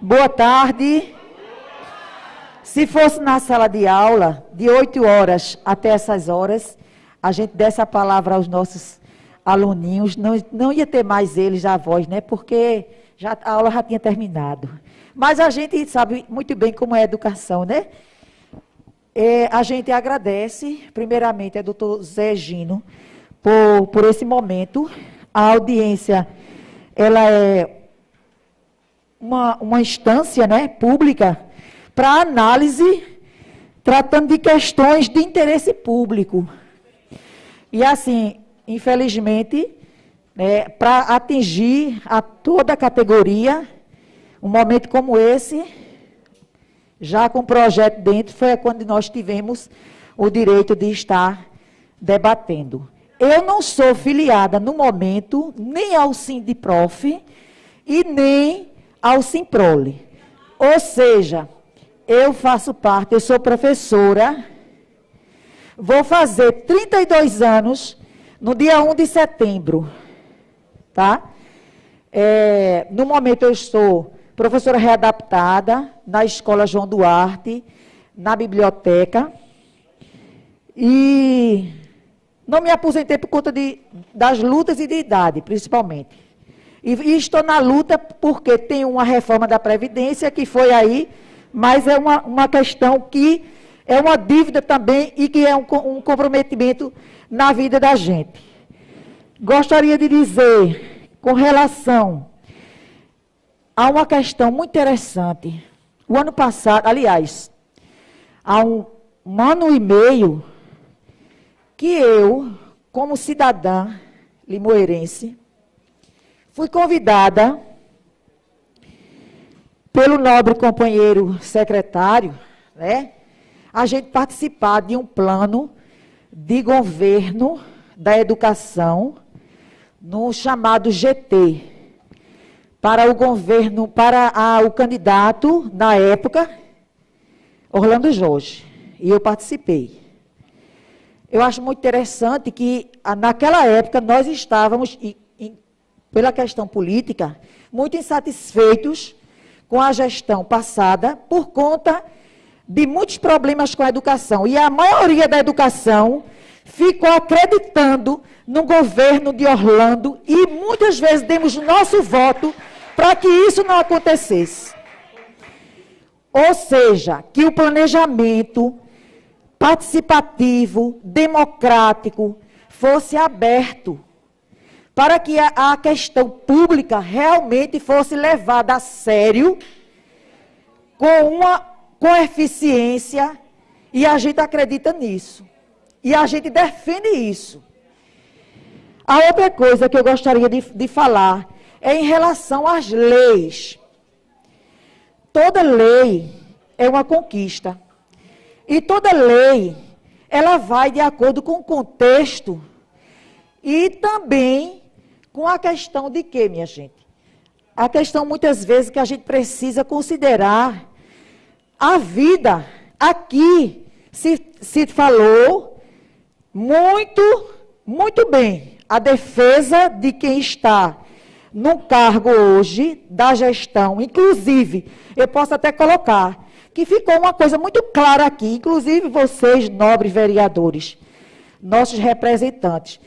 Boa tarde. Se fosse na sala de aula, de 8 horas até essas horas, a gente desse a palavra aos nossos aluninhos, não ia ter mais eles a voz, né? Porque a aula já tinha terminado. Mas a gente sabe muito bem como é a educação, né? A gente agradece, primeiramente, ao doutor Zé Gino, por esse momento. A audiência, ela é uma instância, né, pública para análise, tratando de questões de interesse público. E assim, infelizmente, né, para atingir a toda a categoria, um momento como esse, já com o projeto dentro, foi quando nós tivemos o direito de estar debatendo. Eu não sou filiada, no momento, nem ao Sindiprof e nem ao Simprole. Ou seja, eu faço parte, eu sou professora, vou fazer 32 anos no dia 1 de setembro, tá? No momento eu estou professora readaptada na Escola João Duarte, na biblioteca, e não me aposentei por conta das lutas e de idade, principalmente. E estou na luta porque tem uma reforma da Previdência que foi aí, mas é uma questão que é uma dívida também e que é um comprometimento na vida da gente. Gostaria de dizer, com relação a uma questão muito interessante. O ano passado, aliás, há um ano e meio, que eu, como cidadã limoeirense, fui convidada pelo nobre companheiro secretário, né, a gente participar de um plano de governo da educação, no chamado GT, para o governo, o candidato, na época, Orlando Jorge, e eu participei. Eu acho muito interessante que, naquela época, nós estávamos, pela questão política, muito insatisfeitos com a gestão passada, por conta de muitos problemas com a educação. E a maioria da educação ficou acreditando no governo de Orlando e muitas vezes demos o nosso voto para que isso não acontecesse. Ou seja, que o planejamento participativo, democrático, fosse aberto, para que a questão pública realmente fosse levada a sério, com eficiência, e a gente acredita nisso. E a gente defende isso. A outra coisa que eu gostaria de falar é em relação às leis. Toda lei é uma conquista. E toda lei, ela vai de acordo com o contexto e também com a questão de quê, minha gente? A questão, muitas vezes, que a gente precisa considerar a vida. Aqui se falou muito bem a defesa de quem está no cargo hoje da gestão. Inclusive, eu posso até colocar que ficou uma coisa muito clara aqui, inclusive vocês, nobres vereadores, nossos representantes.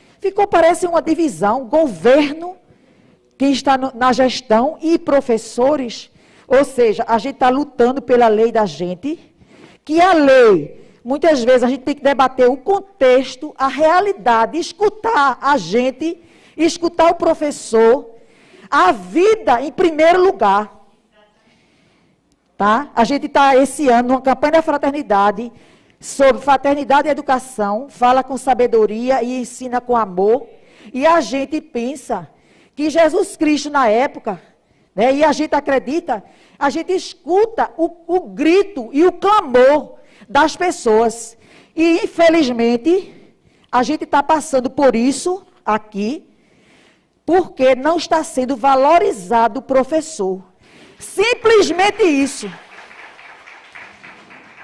Parece uma divisão, governo que está na gestão e professores. Ou seja, a gente está lutando pela lei da gente, que a lei, muitas vezes a gente tem que debater o contexto, a realidade, escutar a gente, escutar o professor, a vida em primeiro lugar. Tá? A gente está, esse ano, numa campanha da fraternidade, sobre fraternidade e educação, fala com sabedoria e ensina com amor. E a gente pensa que Jesus Cristo, na época, né, e a gente acredita, a gente escuta o grito e o clamor das pessoas. E, infelizmente, a gente está passando por isso aqui, porque não está sendo valorizado o professor. Simplesmente isso.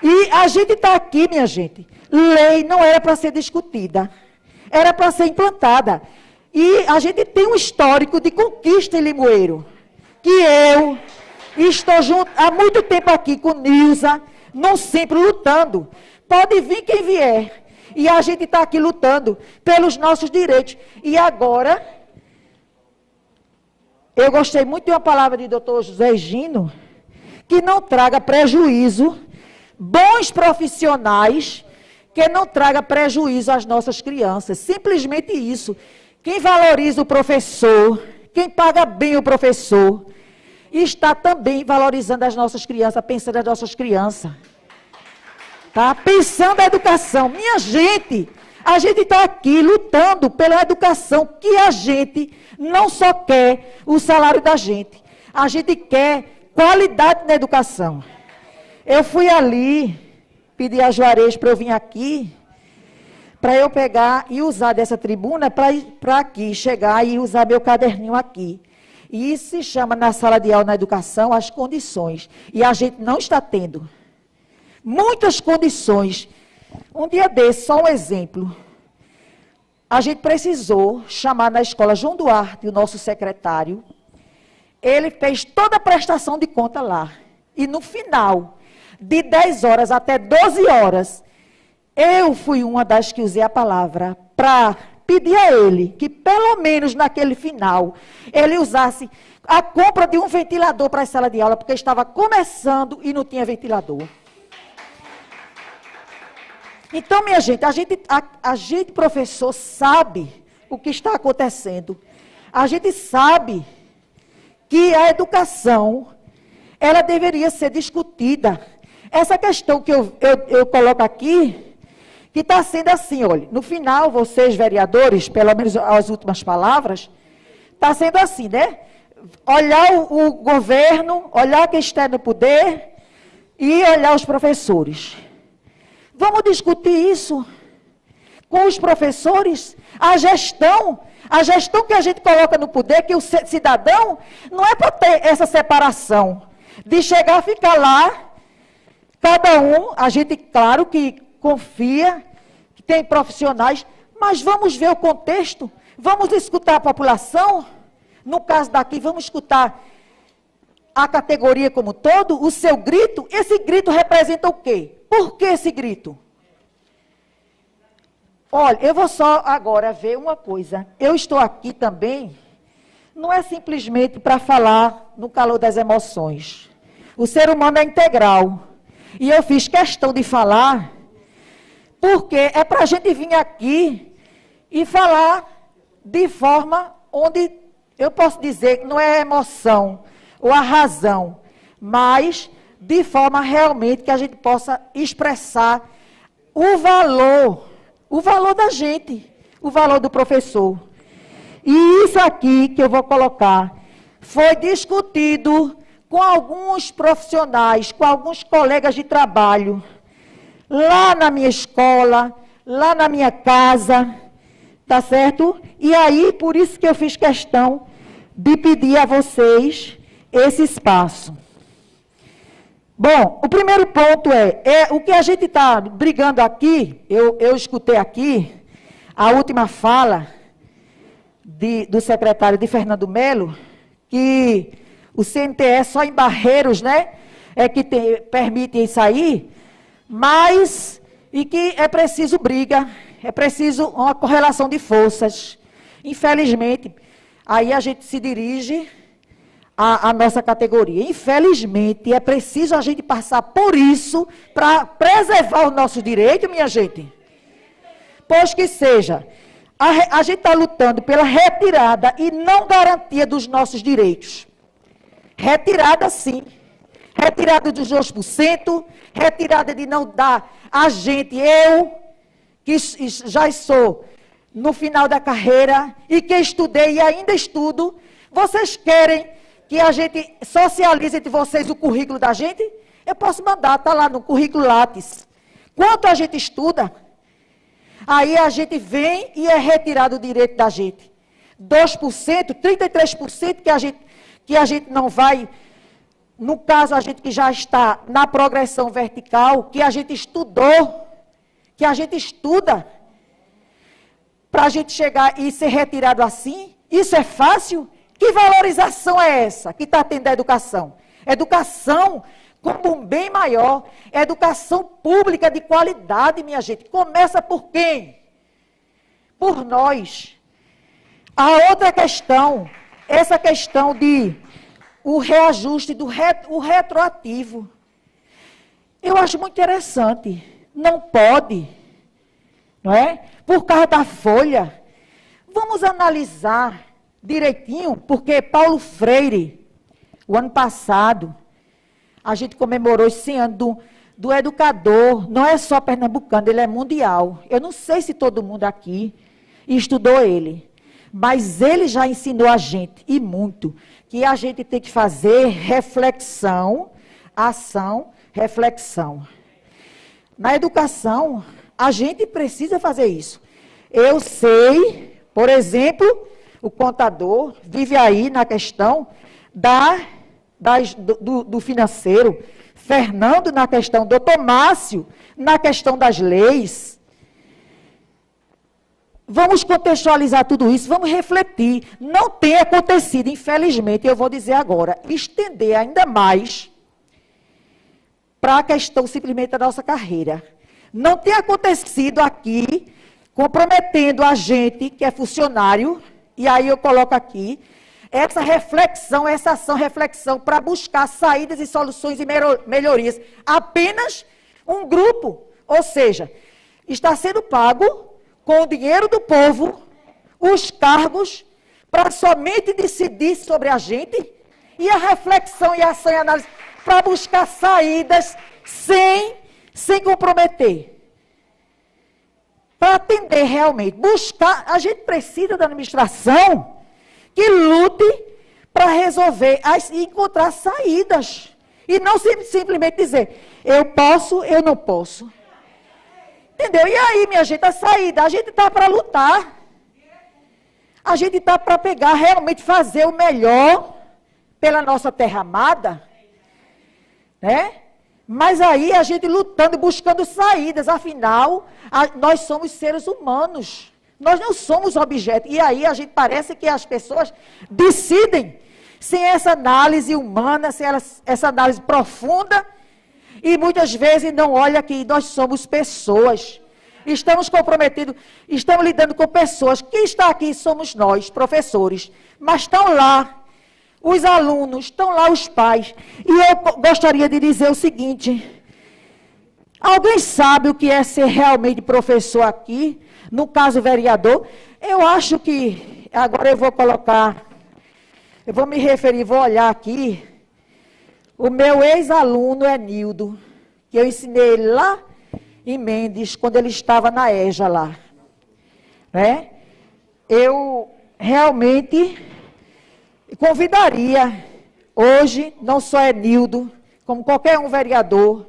E a gente está aqui, minha gente. Lei não era para ser discutida. Era para ser implantada. E a gente tem um histórico de conquista em Limoeiro. Que eu, E estou junto há muito tempo aqui com Nilza, num Simples, lutando. Pode vir quem vier. E a gente está aqui lutando pelos nossos direitos. E agora, eu gostei muito de uma palavra de doutor José Gino, que não traga prejuízo, bons profissionais, que não traga prejuízo às nossas crianças. Simplesmente isso. Quem valoriza o professor, quem paga bem o professor, está também valorizando as nossas crianças, pensando nas nossas crianças. Tá? Pensando na educação. Minha gente, a gente está aqui lutando pela educação, que a gente não só quer o salário da gente, a gente quer qualidade na educação. Eu fui ali, pedi a Juarez para eu vir aqui, para eu pegar e usar dessa tribuna para aqui, chegar e usar meu caderninho aqui. E isso se chama, na sala de aula, na educação, as condições. E a gente não está tendo muitas condições. Um dia desse, só um exemplo. A gente precisou chamar na escola João Duarte, o nosso secretário. Ele fez toda a prestação de conta lá. E no final, de 10 horas até 12 horas, eu fui uma das que usei a palavra para pedir a ele que, pelo menos naquele final, ele usasse a compra de um ventilador para a sala de aula, porque estava começando e não tinha ventilador. Então, minha gente, a gente, professor, sabe o que está acontecendo. A gente sabe que a educação, ela deveria ser discutida. Essa questão que eu coloco aqui, que está sendo assim, olha, no final, vocês, vereadores, pelo menos as últimas palavras, está sendo assim, né? Olhar o governo, olhar quem está no poder e olhar os professores. Vamos discutir isso com os professores, a gestão que a gente coloca no poder, que o cidadão, não é para ter essa separação, de chegar a ficar lá, cada um, a gente, claro que confia, que tem profissionais, mas vamos ver o contexto, vamos escutar a população, no caso daqui, vamos escutar a categoria como todo, o seu grito, esse grito representa o quê? Por que esse grito? Olha, eu vou só agora ver uma coisa, eu estou aqui também, não é simplesmente para falar no calor das emoções, o ser humano é integral, e eu fiz questão de falar, porque é para a gente vir aqui e falar de forma onde eu posso dizer que não é a emoção ou a razão, mas de forma realmente que a gente possa expressar o valor da gente, o valor do professor. E isso aqui que eu vou colocar foi discutido com alguns profissionais, com alguns colegas de trabalho, lá na minha escola, lá na minha casa, tá certo? E aí, por isso que eu fiz questão de pedir a vocês esse espaço. Bom, o primeiro ponto é o que a gente está brigando aqui, eu escutei aqui, a última fala do secretário de Fernando Melo, que o CNTE só em Barreiros, né, é que permite isso aí, mas, e que é preciso briga, é preciso uma correlação de forças. Infelizmente, aí a gente se dirige à nossa categoria. Infelizmente, é preciso a gente passar por isso para preservar o nosso direito, minha gente. Pois que seja, a gente está lutando pela retirada e não garantia dos nossos direitos. Retirada, sim. Retirada dos 2%, retirada de não dar a gente, eu, que já sou no final da carreira e que estudei e ainda estudo, vocês querem que a gente socialize entre vocês o currículo da gente? Eu posso mandar, está lá no currículo Lattes. Quanto a gente estuda, aí a gente vem e é retirado o direito da gente. 2%, 33% que a gente não vai, no caso a gente que já está na progressão vertical, que a gente estudou, que a gente estuda, para a gente chegar e ser retirado assim, isso é fácil? Que valorização é essa que está tendo da educação? Educação como um bem maior. Educação pública de qualidade, minha gente. Começa por quem? Por nós. A outra questão, essa questão de o reajuste o retroativo. Eu acho muito interessante. Não pode, não é? Por causa da folha. Vamos analisar direitinho, porque Paulo Freire, o ano passado, a gente comemorou esse ano do educador, não é só pernambucano, ele é mundial. Eu não sei se todo mundo aqui estudou ele, mas ele já ensinou a gente, e muito, que a gente tem que fazer reflexão, ação, reflexão. Na educação, a gente precisa fazer isso. Eu sei, por exemplo, o contador vive aí na questão do financeiro, Fernando na questão, doutor Márcio na questão das leis. Vamos contextualizar tudo isso, vamos refletir. Não tem acontecido, infelizmente, eu vou dizer agora, estender ainda mais para a questão simplesmente da nossa carreira. Não tem acontecido aqui, comprometendo a gente que é funcionário, e aí eu coloco aqui, essa reflexão, essa ação, reflexão, para buscar saídas e soluções e melhorias. Apenas um grupo, ou seja, está sendo pago com o dinheiro do povo, os cargos, para somente decidir sobre a gente, e a reflexão e a ação e a análise, para buscar saídas sem comprometer. Para atender realmente, buscar, a gente precisa da administração que lute para resolver e encontrar saídas. E não simplesmente dizer, eu posso, eu não posso. Entendeu? E aí, minha gente, a saída, a gente está para lutar. A gente está para pegar, realmente fazer o melhor pela nossa terra amada. Né? Mas aí a gente lutando, buscando saídas. Afinal, nós somos seres humanos. Nós não somos objetos. E aí a gente parece que as pessoas decidem sem essa análise humana, sem essa análise profunda. E muitas vezes não olha que nós somos pessoas. Estamos comprometidos, estamos lidando com pessoas. Quem está aqui somos nós, professores. Mas estão lá os alunos, estão lá os pais. E eu gostaria de dizer o seguinte. Alguém sabe o que é ser realmente professor aqui? No caso, vereador? Eu acho que, agora eu vou colocar, eu vou me referir, vou olhar aqui. O meu ex-aluno é Nildo, que eu ensinei ele lá em Mendes, quando ele estava na EJA lá. Né? Eu realmente convidaria, hoje, não só é Nildo, como qualquer um vereador,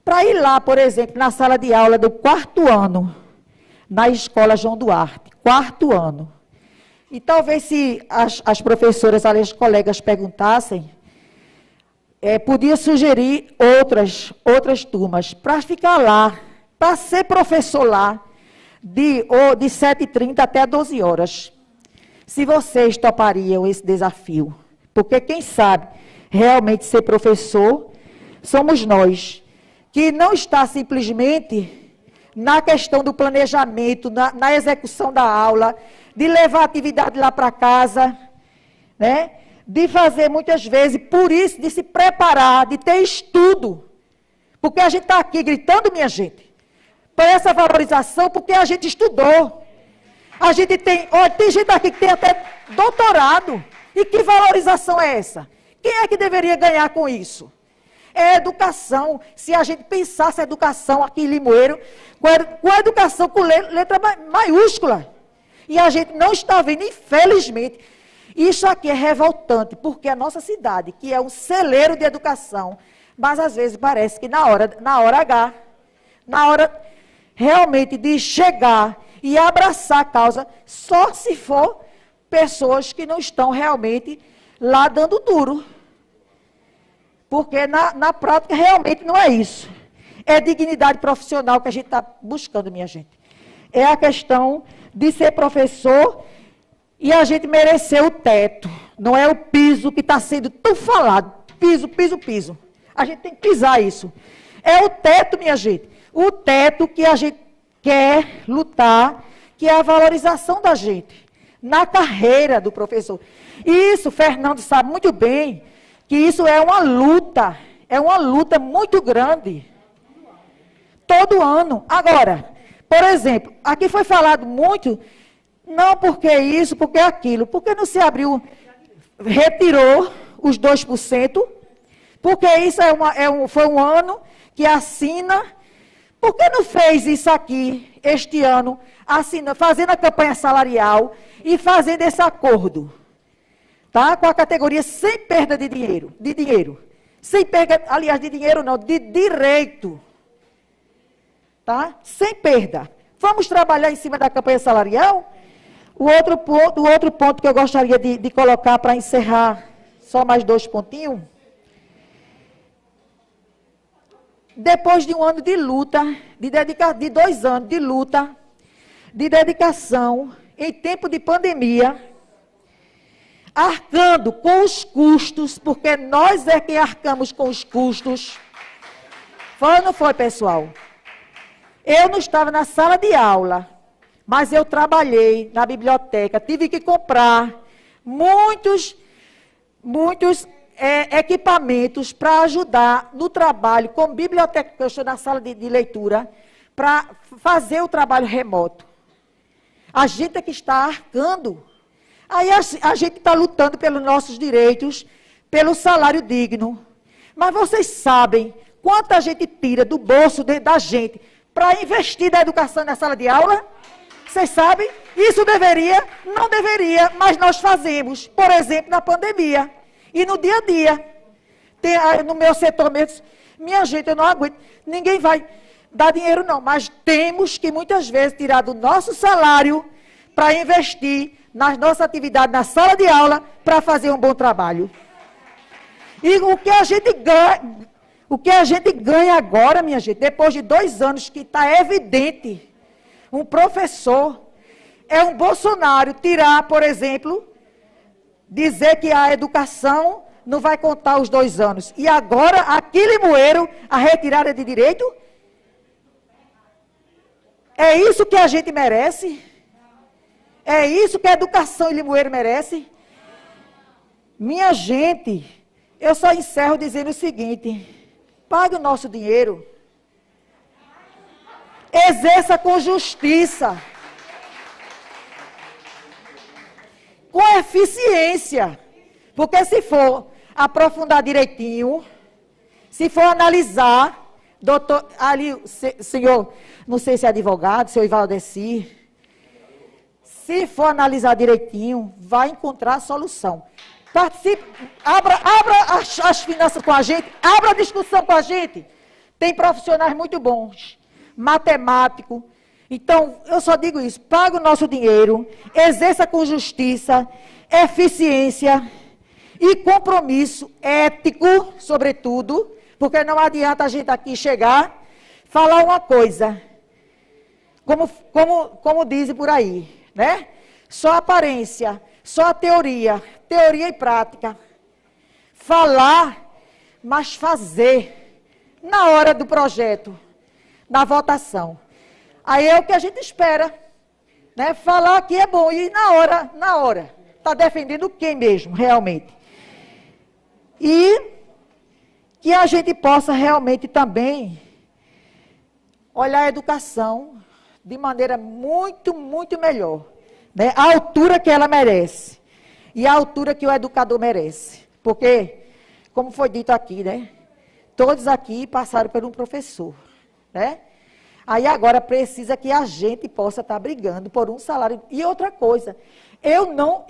para ir lá, por exemplo, na sala de aula do 4º ano, na escola João Duarte, 4º ano. E talvez se as professoras, as colegas perguntassem, podia sugerir outras turmas para ficar lá, para ser professor lá, de 7h30 até 12 horas. Se vocês topariam esse desafio, porque quem sabe realmente ser professor somos nós, que não está simplesmente na questão do planejamento, na execução da aula, de levar a atividade lá para casa, né? De fazer muitas vezes, por isso, de se preparar, de ter estudo. Porque a gente está aqui gritando, minha gente, para essa valorização, porque a gente estudou. A gente tem gente aqui que tem até doutorado. E que valorização é essa? Quem é que deveria ganhar com isso? É educação. Se a gente pensasse a educação aqui em Limoeiro, com a educação com letra maiúscula. E a gente não está vendo, infelizmente. Isso aqui é revoltante, porque a nossa cidade, que é um celeiro de educação, mas às vezes parece que na hora H, na hora realmente de chegar e abraçar a causa, só se for pessoas que não estão realmente lá dando duro. Porque na prática realmente não é isso. É dignidade profissional que a gente está buscando, minha gente. É a questão de ser professor e a gente merecer o teto. Não é o piso que está sendo tão falado. piso, piso, piso. A gente tem que pisar isso. É o teto, minha gente. O teto que a gente quer lutar, que é a valorização da gente na carreira do professor. Isso, Fernando sabe muito bem, que isso é uma luta muito grande. Todo ano. Agora, por exemplo, aqui foi falado muito, não porque isso, porque aquilo, porque não se abriu, retirou os 2%, porque isso foi um ano que assina. Por que não fez isso aqui, este ano, fazendo a campanha salarial e fazendo esse acordo, tá? Com a categoria sem perda de dinheiro. Sem perda, aliás, de dinheiro não, de direito. Tá? Sem perda. Vamos trabalhar em cima da campanha salarial? O outro ponto que eu gostaria de colocar para encerrar, só mais 2 pontinhos. Depois de um ano de luta, de 2 anos de luta, de dedicação, em tempo de pandemia, arcando com os custos, porque nós é quem arcamos com os custos. Foi ou não foi, pessoal? Eu não estava na sala de aula, mas eu trabalhei na biblioteca, tive que comprar muitos equipamentos para ajudar no trabalho, como biblioteca, eu estou na sala de leitura, para fazer o trabalho remoto. A gente é que está arcando. Aí a gente está lutando pelos nossos direitos, pelo salário digno. Mas vocês sabem quanta gente tira do bolso da gente para investir na educação na sala de aula? Vocês sabem? Isso deveria? Não deveria, mas nós fazemos. Por exemplo, na pandemia. E no dia a dia. No meu setor mesmo, minha gente, eu não aguento. Ninguém vai dar dinheiro não, mas temos que muitas vezes tirar do nosso salário para investir nas nossas atividades na sala de aula para fazer um bom trabalho. E o que a gente ganha agora, minha gente, depois de 2 anos que está evidente, um professor é um Bolsonaro tirar, por exemplo, dizer que a educação não vai contar os 2 anos. E agora, aqui em Limoeiro, a retirada de direito? É isso que a gente merece? É isso que a educação em Limoeiro merece? Minha gente, eu só encerro dizendo o seguinte: pague o nosso dinheiro. Exerça com justiça. Com eficiência. Porque se for aprofundar direitinho, se for analisar, doutor, ali, senhor, não sei se é advogado, senhor Ivaldeci, se for analisar direitinho, vai encontrar solução. Participe, abra as finanças com a gente, abra a discussão com a gente. Tem profissionais muito bons, matemático. Então, eu só digo isso, pague o nosso dinheiro, exerça com justiça, eficiência e compromisso ético, sobretudo, porque não adianta a gente aqui chegar, falar uma coisa, como dizem por aí, né? Só aparência, só teoria e prática. Falar, mas fazer, na hora do projeto, na votação. Aí é o que a gente espera, né? Falar que é bom e na hora, está defendendo quem mesmo, realmente. E que a gente possa realmente também olhar a educação de maneira muito, muito melhor, né? A altura que ela merece e a altura que o educador merece. Porque, como foi dito aqui, né? Todos aqui passaram por um professor, né? Aí agora precisa que a gente possa estar brigando por um salário. E outra coisa, eu não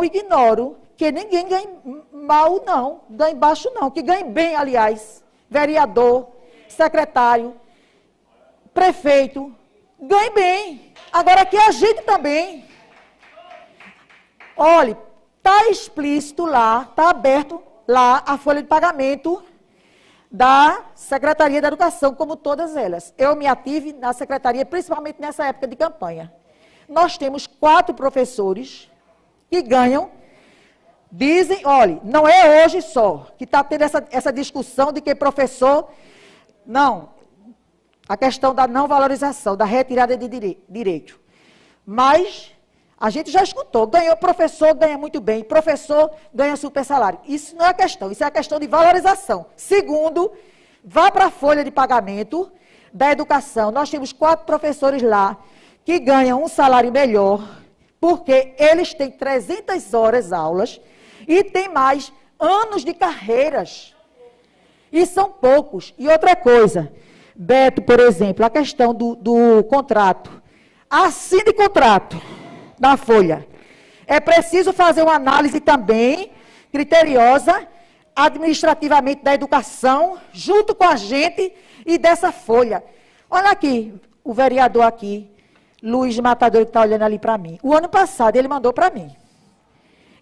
ignoro que ninguém ganhe mal não, ganhe baixo não, que ganhe bem, aliás, vereador, secretário, prefeito, ganhe bem. Agora que a gente também, olhe, está explícito lá, está aberto lá a folha de pagamento da Secretaria da Educação, como todas elas. Eu me ative na Secretaria, principalmente nessa época de campanha. Nós temos 4 professores que ganham Dizem, olha, não é hoje só que está tendo essa discussão de que professor... Não, a questão da não valorização, da retirada de direito. Mas a gente já escutou, professor ganha muito bem, professor ganha super salário. Isso não é a questão, isso é a questão de valorização. Segundo, vá para a folha de pagamento da educação. Nós temos 4 professores lá que ganham um salário melhor, porque eles têm 300 horas aulas e têm mais anos de carreiras. E são poucos. E outra coisa, Beto, por exemplo, a questão do contrato. Assine contrato na folha. É preciso fazer uma análise também criteriosa, administrativamente da educação, junto com a gente e dessa folha. Olha aqui, o vereador aqui, Luiz Matador, que está olhando ali para mim. O ano passado ele mandou para mim.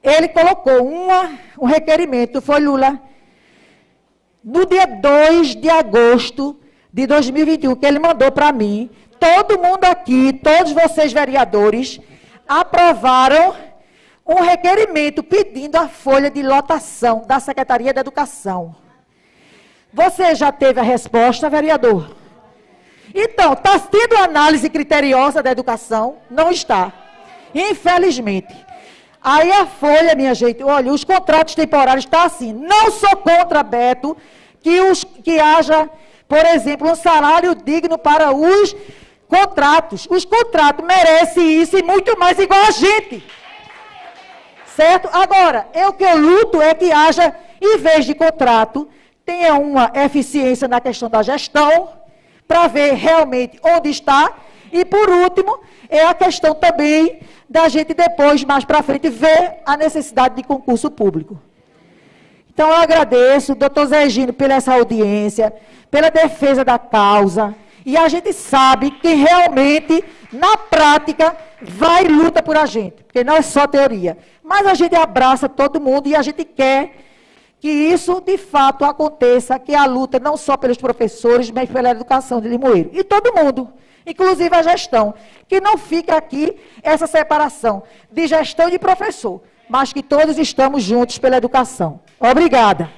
Ele colocou um requerimento, foi Lula, no dia 2 de agosto de 2021, que ele mandou para mim. Todo mundo aqui, todos vocês vereadores, aprovaram um requerimento pedindo a folha de lotação da Secretaria da Educação. Você já teve a resposta, vereador? Então, está tendo análise criteriosa da educação? Não está. Infelizmente. Aí a folha, minha gente, olha, os contratos temporários estão assim. Não sou contra, Beto, que haja, por exemplo, um salário digno para os contratos. Os contratos merecem isso e muito mais igual a gente. Certo? Agora, o que eu luto é que haja, em vez de contrato, tenha uma eficiência na questão da gestão, para ver realmente onde está. E, por último, é a questão também da gente depois, mais para frente, ver a necessidade de concurso público. Então, eu agradeço, doutor Zé Gino, pela essa audiência, pela defesa da causa. E a gente sabe que realmente, na prática, vai e luta por a gente, porque não é só teoria. Mas a gente abraça todo mundo e a gente quer que isso, de fato, aconteça, que a luta não só pelos professores, mas pela educação de Limoeiro. E todo mundo, inclusive a gestão, que não fica aqui essa separação de gestão e de professor, mas que todos estamos juntos pela educação. Obrigada.